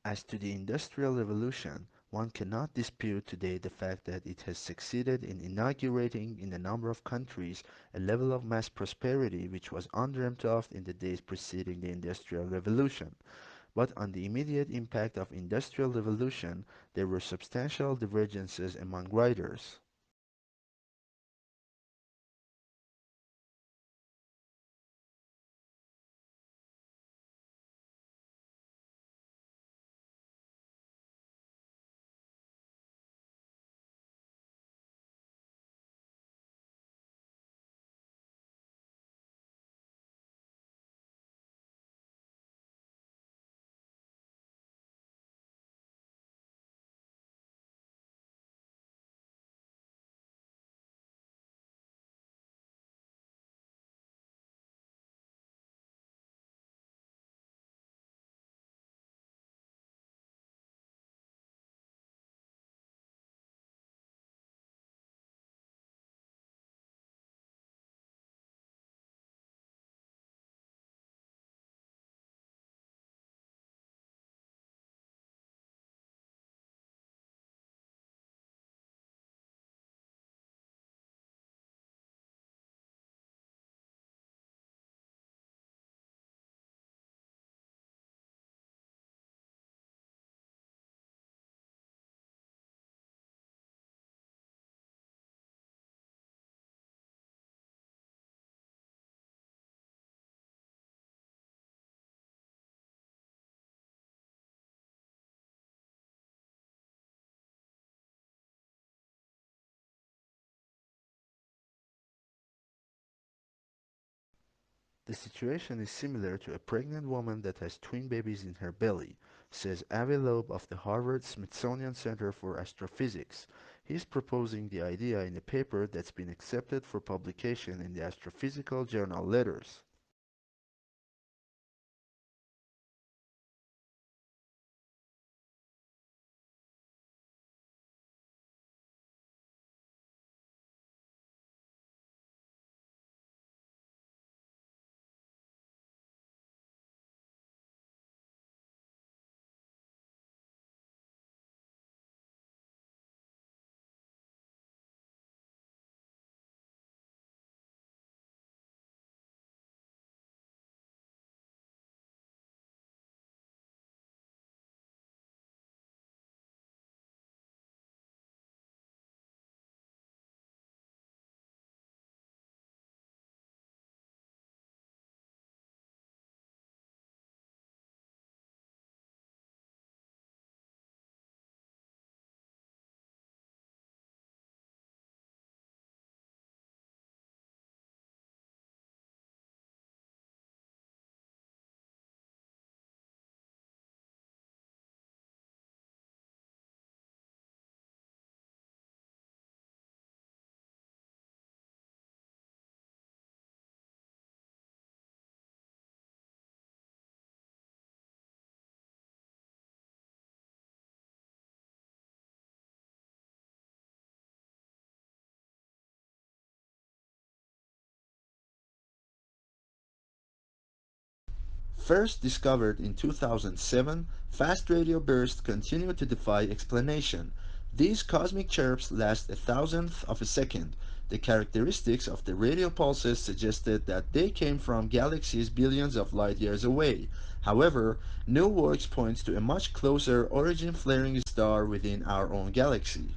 As to the Industrial Revolution, one cannot dispute today the fact that it has succeeded in inaugurating in a number of countries a level of mass prosperity which was undreamt of in the days preceding the Industrial Revolution. But on the immediate impact of Industrial Revolution, there were substantial divergences among writers. The situation is similar to a pregnant woman that has twin babies in her belly, says Avi Loeb of the Harvard-Smithsonian Center for Astrophysics. He's proposing the idea in a paper that's been accepted for publication in the astrophysical journal Letters. First discovered in 2007, fast radio bursts continue to defy explanation. These cosmic chirps last a thousandth of a second. The characteristics of the radio pulses suggested that they came from galaxies billions of light years away. However, new work points to a much closer origin flaring star within our own galaxy.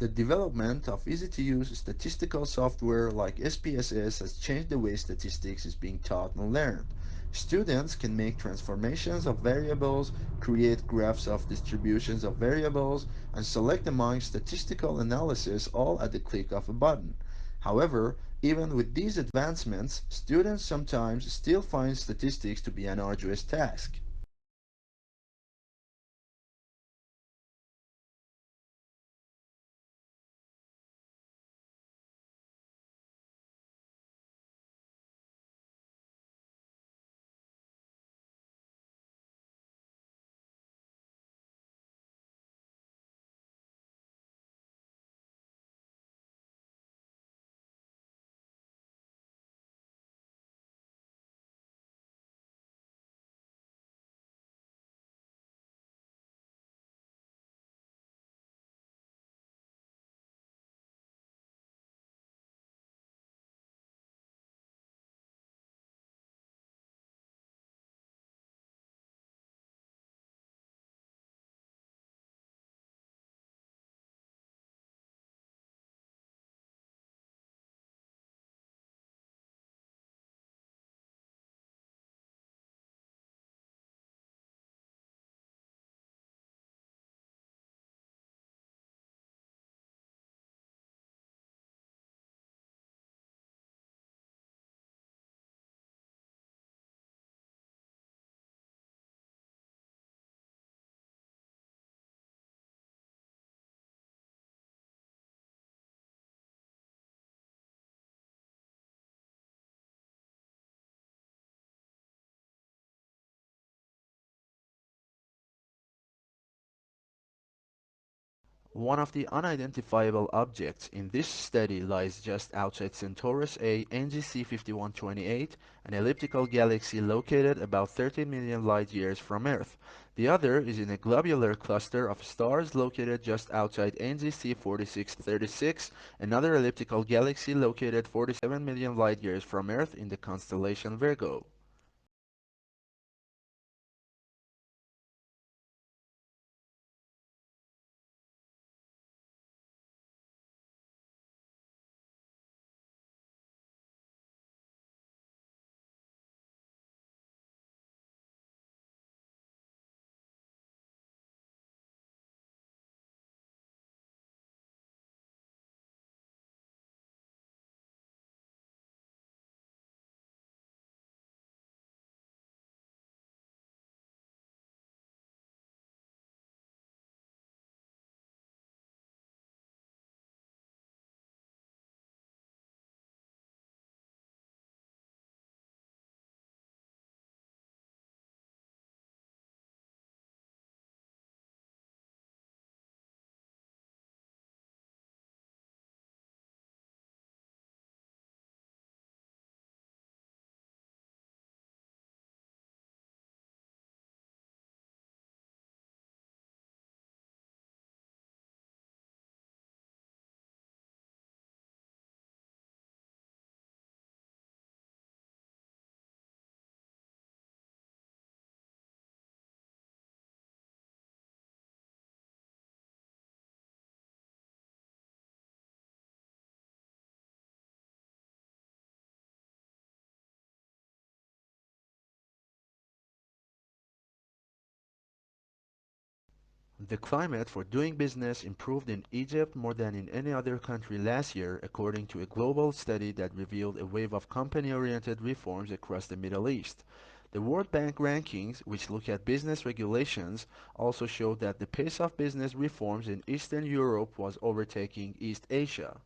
The development of easy-to-use statistical software like SPSS has changed the way statistics is being taught and learned. Students can make transformations of variables, create graphs of distributions of variables, and select among statistical analysis all at the click of a button. However, even with these advancements, students sometimes still find statistics to be an arduous task. One of the unidentifiable objects in this study lies just outside Centaurus A NGC 5128, an elliptical galaxy located about 30 million light-years from Earth. The other is in a globular cluster of stars located just outside NGC 4636, another elliptical galaxy located 47 million light-years from Earth in the constellation Virgo. The climate for doing business improved in Egypt more than in any other country last year, according to a global study that revealed a wave of company-oriented reforms across the Middle East. The World Bank rankings, which look at business regulations, also showed that the pace of business reforms in Eastern Europe was overtaking East Asia.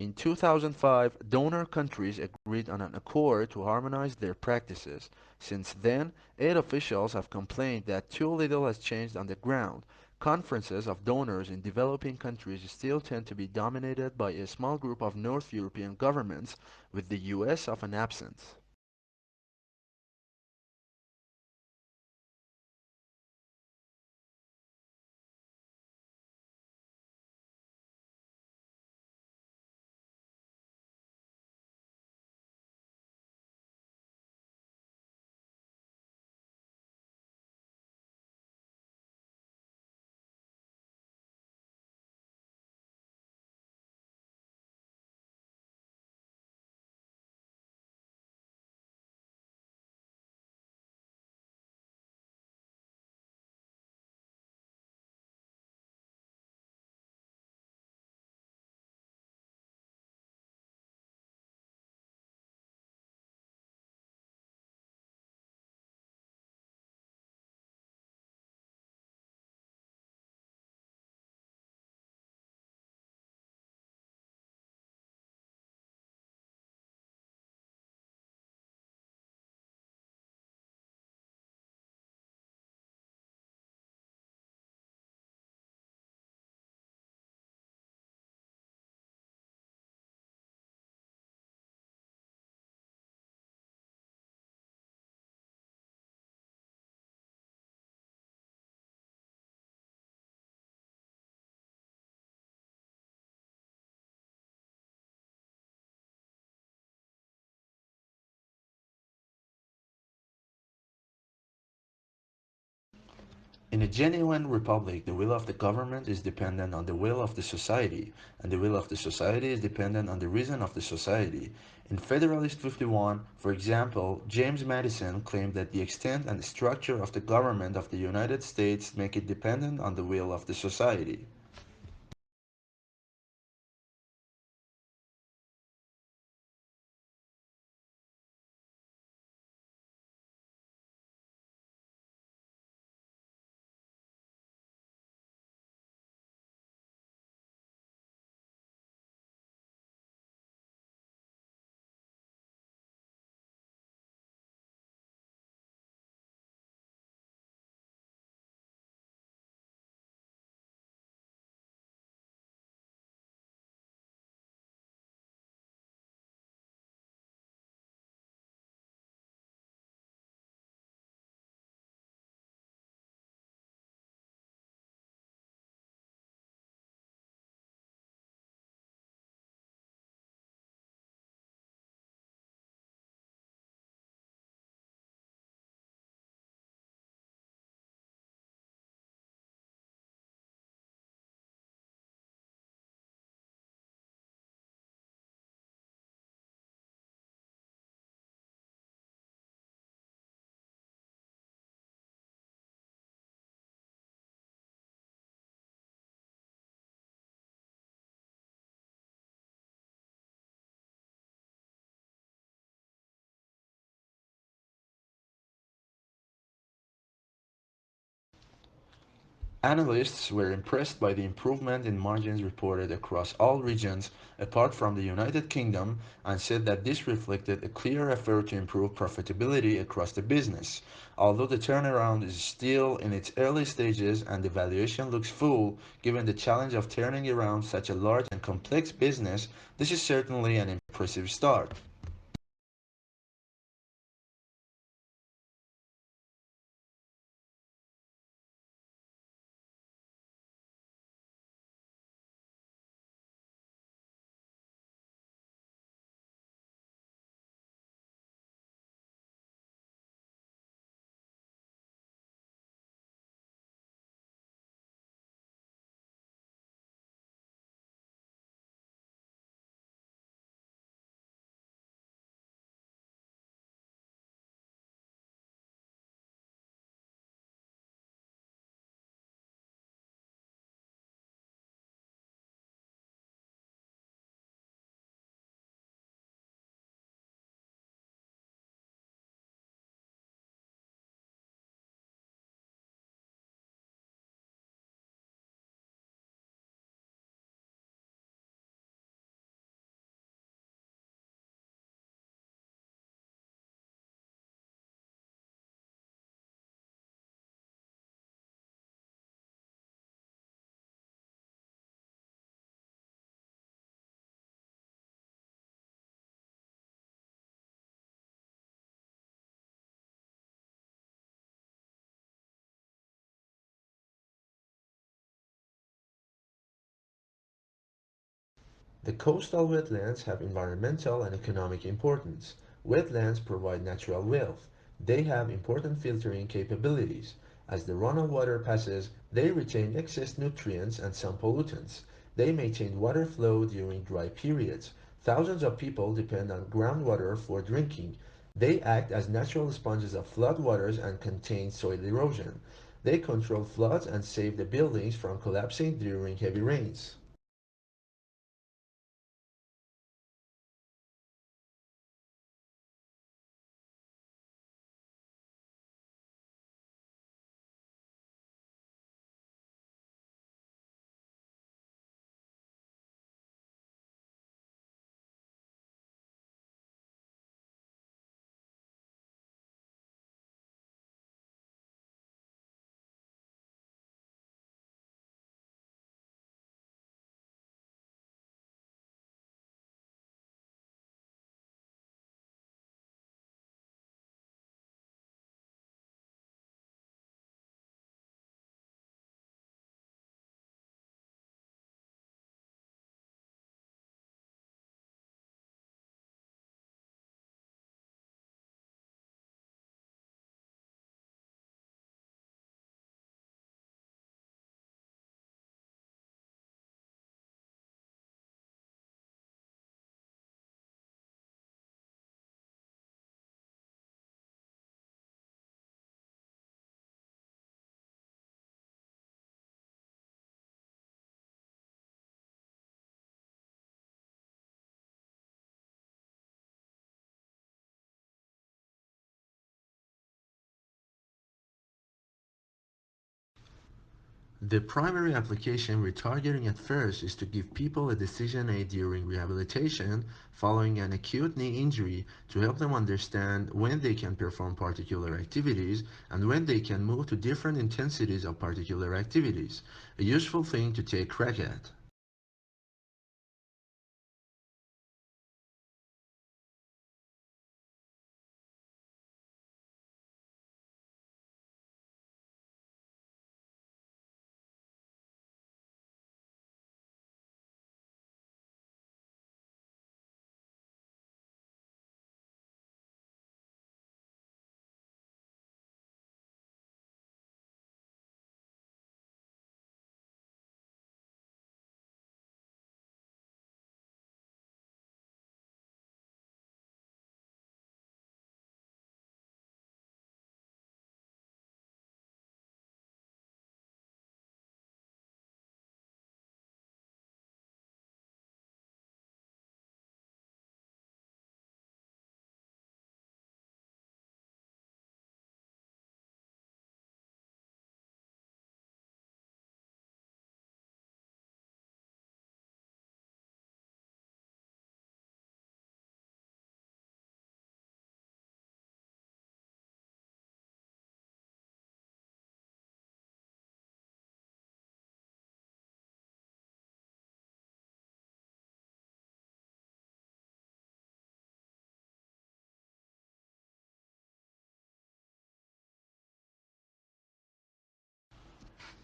In 2005, donor countries agreed on an accord to harmonize their practices. Since then, aid officials have complained that too little has changed on the ground. Conferences of donors in developing countries still tend to be dominated by a small group of North European governments, with the US often absent. In a genuine republic, the will of the government is dependent on the will of the society, and the will of the society is dependent on the reason of the society. In Federalist 51, for example, James Madison claimed that the extent and structure of the government of the United States make it dependent on the will of the society. Analysts were impressed by the improvement in margins reported across all regions apart from the United Kingdom and said that this reflected a clear effort to improve profitability across the business. Although the turnaround is still in its early stages and the valuation looks full, given the challenge of turning around such a large and complex business, this is certainly an impressive start. The coastal wetlands have environmental and economic importance. Wetlands provide natural wealth. They have important filtering capabilities. As the runoff water passes, they retain excess nutrients and some pollutants. They maintain water flow during dry periods. Thousands of people depend on groundwater for drinking. They act as natural sponges of floodwaters and contain soil erosion. They control floods and save the buildings from collapsing during heavy rains. The primary application we're targeting at first is to give people a decision aid during rehabilitation following an acute knee injury to help them understand when they can perform particular activities and when they can move to different intensities of particular activities. A useful thing to take crack at.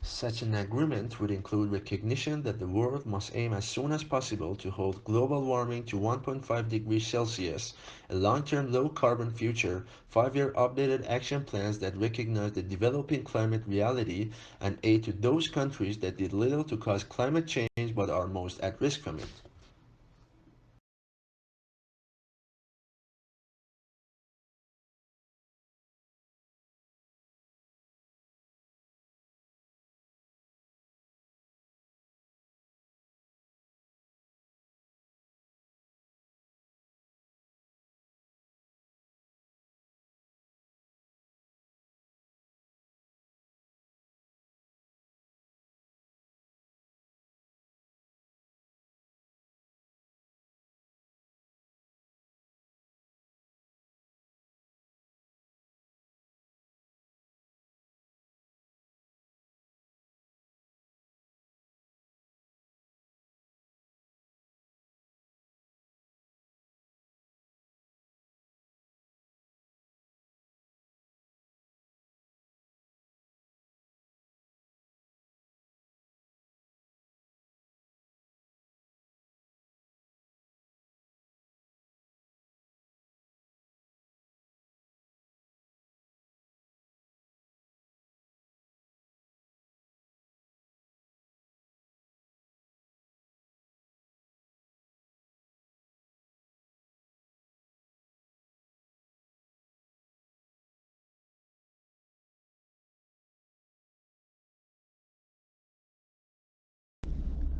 Such an agreement would include recognition that the world must aim as soon as possible to hold global warming to 1.5 degrees Celsius, a long-term low-carbon future, 5-year updated action plans that recognize the developing climate reality, and aid to those countries that did little to cause climate change but are most at risk from it.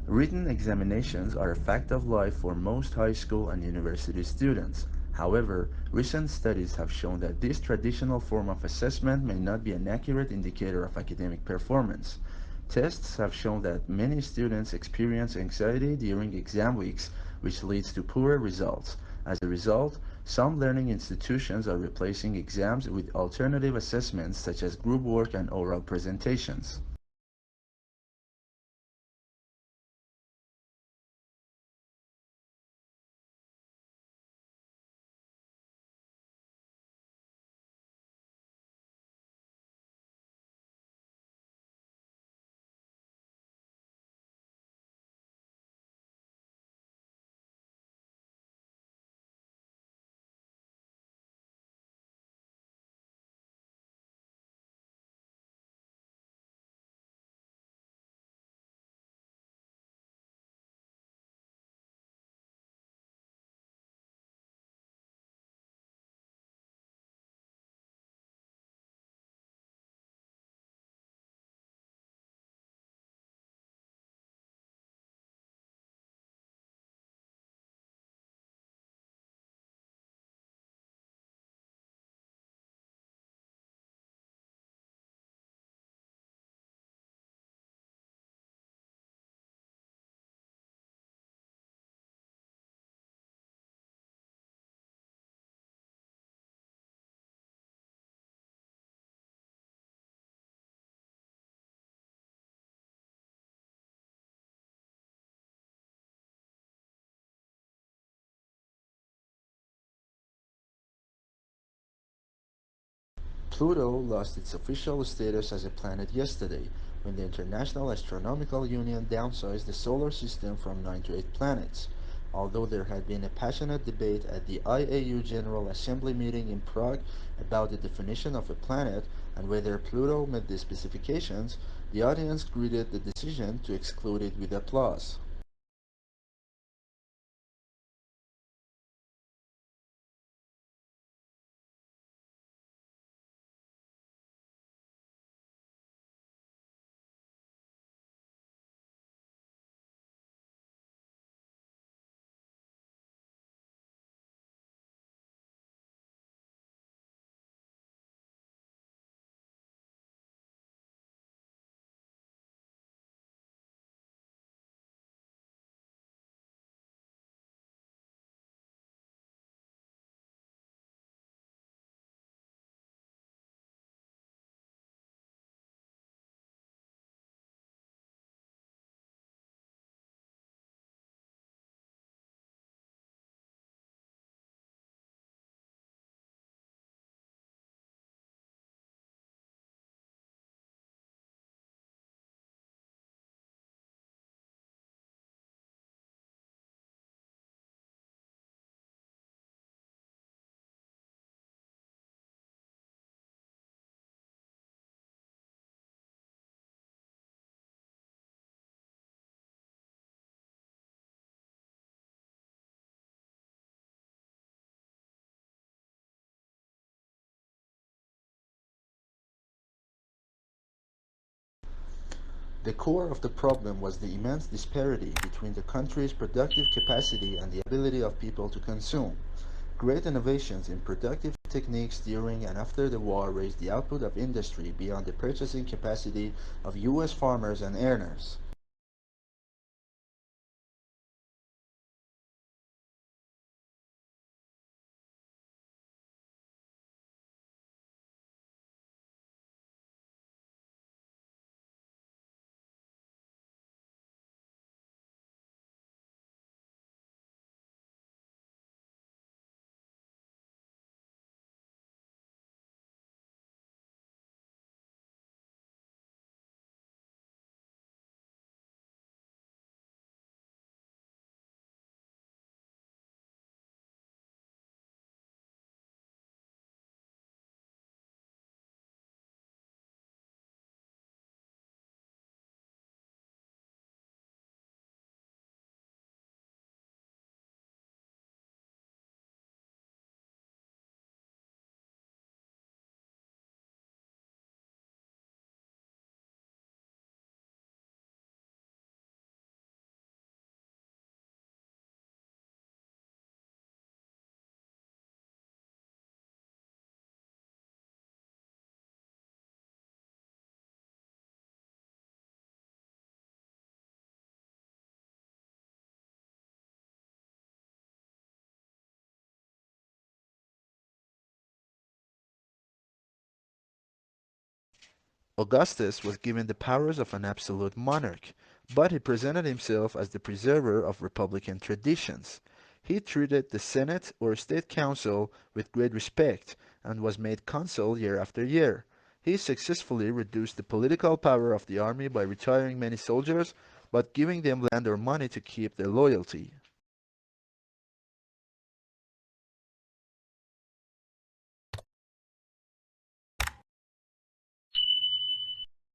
Written examinations are a fact of life for most high school and university students. However, recent studies have shown that this traditional form of assessment may not be an accurate indicator of academic performance. Tests have shown that many students experience anxiety during exam weeks, which leads to poorer results. As a result, some learning institutions are replacing exams with alternative assessments such as group work and oral presentations. Pluto lost its official status as a planet yesterday when the International Astronomical Union downsized the solar system from 9 to 8 planets. Although there had been a passionate debate at the IAU General Assembly meeting in Prague about the definition of a planet and whether Pluto met the specifications, the audience greeted the decision to exclude it with applause. The core of the problem was the immense disparity between the country's productive capacity and the ability of people to consume. Great innovations in productive techniques during and after the war raised the output of industry beyond the purchasing capacity of U.S. farmers and earners. Augustus was given the powers of an absolute monarch, but he presented himself as the preserver of republican traditions. He treated the Senate or State Council with great respect and was made consul year after year. He successfully reduced the political power of the army by retiring many soldiers but giving them land or money to keep their loyalty.